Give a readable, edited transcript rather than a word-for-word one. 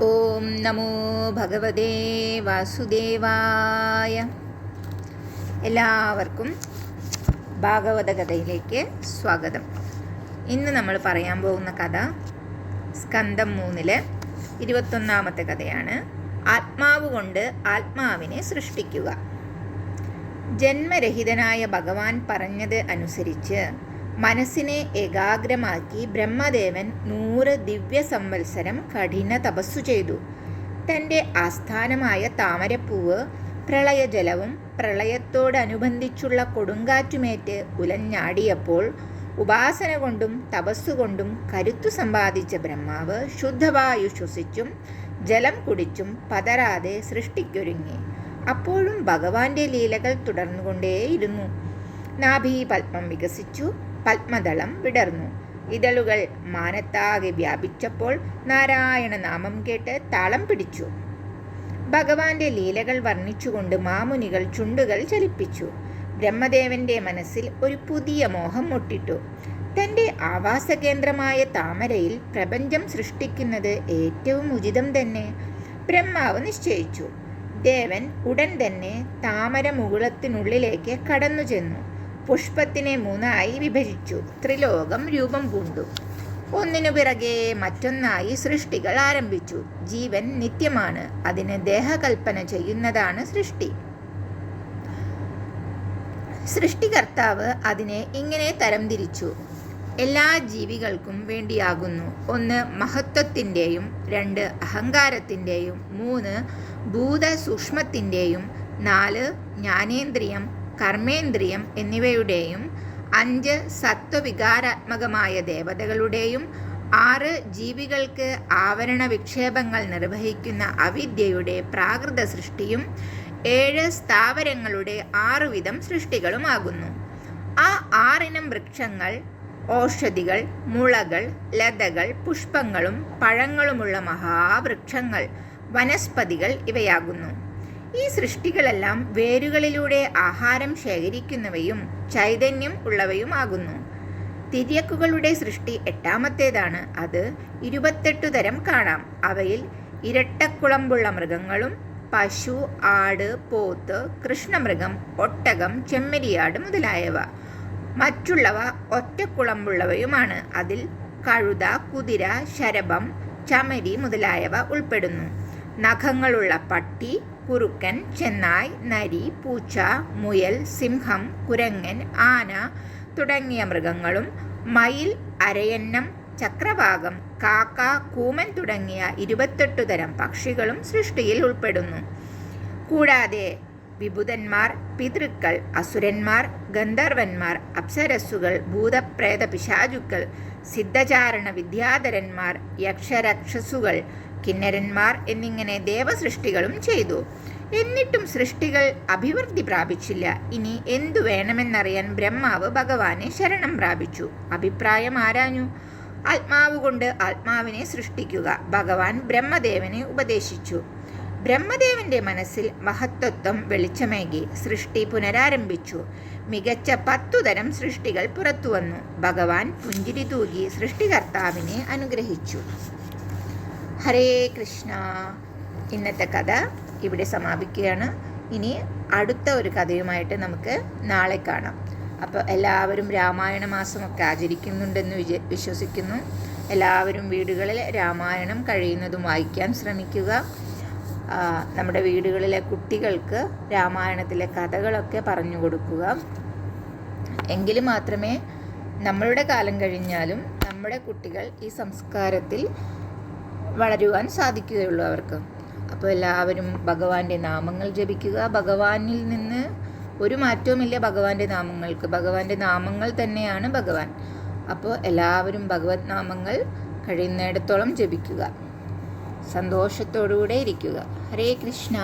ഓം നമോ ഭഗവതേ വാസുദേവായ. എല്ലാവർക്കും ഭാഗവത കഥയിലേക്ക് സ്വാഗതം. ഇന്ന് നമ്മൾ പറയാൻ പോകുന്ന കഥ സ്കന്ധം 3 21 കഥയാണ്. ആത്മാവ് കൊണ്ട് ആത്മാവിനെ സൃഷ്ടിക്കുക. ജന്മരഹിതനായ ഭഗവാൻ പറഞ്ഞത് അനുസരിച്ച് മനസ്സിനെ ഏകാഗ്രമാക്കി ബ്രഹ്മദേവൻ 100 ദിവ്യ സംവത്സരം കഠിന തപസ്സു ചെയ്തു. തൻ്റെ ആസ്ഥാനമായ താമരപ്പൂവ് പ്രളയജലവും പ്രളയത്തോടനുബന്ധിച്ചുള്ള കൊടുങ്കാറ്റുമേറ്റ് ഉലഞ്ഞാടിയപ്പോൾ ഉപാസന കൊണ്ടും തപസ്സുകൊണ്ടും കരുത്തു സമ്പാദിച്ച ബ്രഹ്മാവ് ശുദ്ധവായു ശ്വസിച്ചും ജലം കുടിച്ചും പതരാതെ സൃഷ്ടിക്കൊരുങ്ങി. അപ്പോഴും ഭഗവാന്റെ ലീലകൾ തുടർന്നുകൊണ്ടേയിരുന്നു. നാഭീപത്മം വികസിച്ചു, പത്മദളം വിടർന്നു, ഇതളുകൾ മാനത്താകെ വ്യാപിച്ചപ്പോൾ നാരായണ നാമം കേട്ട് താളം പിടിച്ചു. ഭഗവാന്റെ ലീലകൾ വർണ്ണിച്ചുകൊണ്ട് മാമുനികൾ ചുണ്ടുകൾ ചലിപ്പിച്ചു. ബ്രഹ്മദേവന്റെ മനസ്സിൽ ഒരു പുതിയ മോഹം മുട്ടിട്ടു. തൻ്റെ ആവാസകേന്ദ്രമായ താമരയിൽ പ്രപഞ്ചം സൃഷ്ടിക്കുന്നത് ഏറ്റവും ഉചിതം തന്നെ ബ്രഹ്മാവ് നിശ്ചയിച്ചു. ദേവൻ ഉടൻ തന്നെ താമര മുകുളത്തിനുള്ളിലേക്ക് കടന്നു ചെന്നു. പുഷ്പത്തിനെ 3 വിഭജിച്ചു. ത്രിലോകം രൂപം പൂണ്ടു. ഒന്നിനു പിറകെ മറ്റൊന്നായി സൃഷ്ടികൾ ആരംഭിച്ചു. ജീവൻ നിത്യമാണ്. അതിന് ദേഹകൽപ്പന ചെയ്യുന്നതാണ് സൃഷ്ടി. സൃഷ്ടികർത്താവ് അതിനെ ഇങ്ങനെ തരംതിരിച്ചു. എല്ലാ ജീവികൾക്കും വേണ്ടിയാകുന്നു. 1 മഹത്വത്തിൻ്റെയും, 2 അഹങ്കാരത്തിൻ്റെയും, 3 ഭൂതസൂക്ഷ്മത്തിൻ്റെയും, 4 ജ്ഞാനേന്ദ്രിയം, കർമ്മേന്ദ്രിയം എന്നിവയുടെയും, 5 സത്വവികാരാത്മകമായ ദേവതകളുടെയും, 6 ജീവികൾക്ക് ആവരണ വിക്ഷേപങ്ങൾ നിർവഹിക്കുന്ന അവിദ്യയുടെ പ്രാകൃത സൃഷ്ടിയും, 7 സ്ഥാവരങ്ങളുടെ 6 വിധം സൃഷ്ടികളുമാകുന്നു. ആ 6 ഇനം വൃക്ഷങ്ങൾ, ഓഷധികൾ, മുളകൾ, ലതകൾ, പുഷ്പങ്ങളും പഴങ്ങളുമുള്ള മഹാവൃക്ഷങ്ങൾ, വനസ്പതികൾ ഇവയാകുന്നു. ഈ സൃഷ്ടികളെല്ലാം വേരുകളിലൂടെ ആഹാരം ശേഖരിക്കുന്നവയും ചൈതന്യം ഉള്ളവയുമാകുന്നു. തിര്യക്കുകളുടെ സൃഷ്ടി 8ാമത്തേതാണ്. അത് 28 തരം കാണാം. അവയിൽ ഇരട്ടക്കുളമ്പുള്ള മൃഗങ്ങളും, പശു, ആട്, പോത്ത്, കൃഷ്ണമൃഗം, ഒട്ടകം, ചെമ്മരിയാട് മുതലായവ. മറ്റുള്ളവ ഒറ്റക്കുളമ്പുള്ളവയുമാണ്. അതിൽ കഴുത, കുതിര, ശരഭം, ചമരി മുതലായവ ഉൾപ്പെടുന്നു. നഖങ്ങളുള്ള പട്ടി, കുറുക്കൻ, ചെന്നായ്, നരി, പൂച്ച, മുയൽ, സിംഹം, കുരങ്ങൻ, ആന തുടങ്ങിയ മൃഗങ്ങളും, മയിൽ, അരയന്നം, ചക്രവാകം, കാക്ക, കൂമൻ തുടങ്ങിയ 28 തരം പക്ഷികളും സൃഷ്ടിയിൽ ഉൾപ്പെടുന്നു. കൂടാതെ വിഭുതന്മാർ, പിതൃക്കൾ, അസുരന്മാർ, ഗന്ധർവന്മാർ, അപ്സരസ്സുകൾ, ഭൂതപ്രേത പിശാചുക്കൾ, സിദ്ധചാരണ വിദ്യാധരന്മാർ, യക്ഷരക്ഷസുകൾ, കിന്നരന്മാർ എന്നിങ്ങനെ ദേവസൃഷ്ടികളും ചെയ്തു. എന്നിട്ടും സൃഷ്ടികൾ അഭിവൃദ്ധി പ്രാപിച്ചില്ല. ഇനി എന്തു വേണമെന്നറിയാൻ ബ്രഹ്മാവ് ഭഗവാനെ ശരണം പ്രാപിച്ചു. അഭിപ്രായം ആരാഞ്ഞു. ആത്മാവ് കൊണ്ട് ആത്മാവിനെ സൃഷ്ടിക്കുക ഭഗവാൻ ബ്രഹ്മദേവനെ ഉപദേശിച്ചു. ബ്രഹ്മദേവന്റെ മനസ്സിൽ മഹത്വത്വം വെളിച്ചമേകി സൃഷ്ടി പുനരാരംഭിച്ചു. മികച്ച 10 തരം സൃഷ്ടികൾ പുറത്തുവന്നു. ഭഗവാൻ പുഞ്ചിരി തൂകി സൃഷ്ടികർത്താവിനെ അനുഗ്രഹിച്ചു. ഹരേ കൃഷ്ണ. ഇന്നത്തെ കഥ ഇവിടെ സമാപിക്കുകയാണ്. ഇനി അടുത്ത ഒരു കഥയുമായിട്ട് നമുക്ക് നാളെ കാണാം. അപ്പോൾ എല്ലാവരും രാമായണ മാസമൊക്കെ ആചരിക്കുന്നുണ്ടെന്ന് വിശ്വസിക്കുന്നു. എല്ലാവരും വീടുകളിൽ രാമായണം കഴിയുന്നതും വായിക്കാൻ ശ്രമിക്കുക. നമ്മുടെ വീടുകളിലെ കുട്ടികൾക്ക് രാമായണത്തിലെ കഥകളൊക്കെ പറഞ്ഞു കൊടുക്കുക. എങ്കിൽ മാത്രമേ നമ്മളുടെ കാലം കഴിഞ്ഞാലും നമ്മുടെ കുട്ടികൾ ഈ സംസ്കാരത്തിൽ വളരുവാൻ സാധിക്കുകയുള്ളൂ അവർക്ക്. അപ്പോൾ എല്ലാവരും ഭഗവാന്റെ നാമങ്ങൾ ജപിക്കുക. ഭഗവാനിൽ നിന്ന് ഒരു മാറ്റവുമില്ല ഭഗവാന്റെ നാമങ്ങൾക്ക്. ഭഗവാന്റെ നാമങ്ങൾ തന്നെയാണ് ഭഗവാൻ. അപ്പോൾ എല്ലാവരും ഭഗവത് നാമങ്ങൾ കഴിയുന്നിടത്തോളം ജപിക്കുക. സന്തോഷത്തോടുകൂടെ ഇരിക്കുക. ഹരേ കൃഷ്ണ.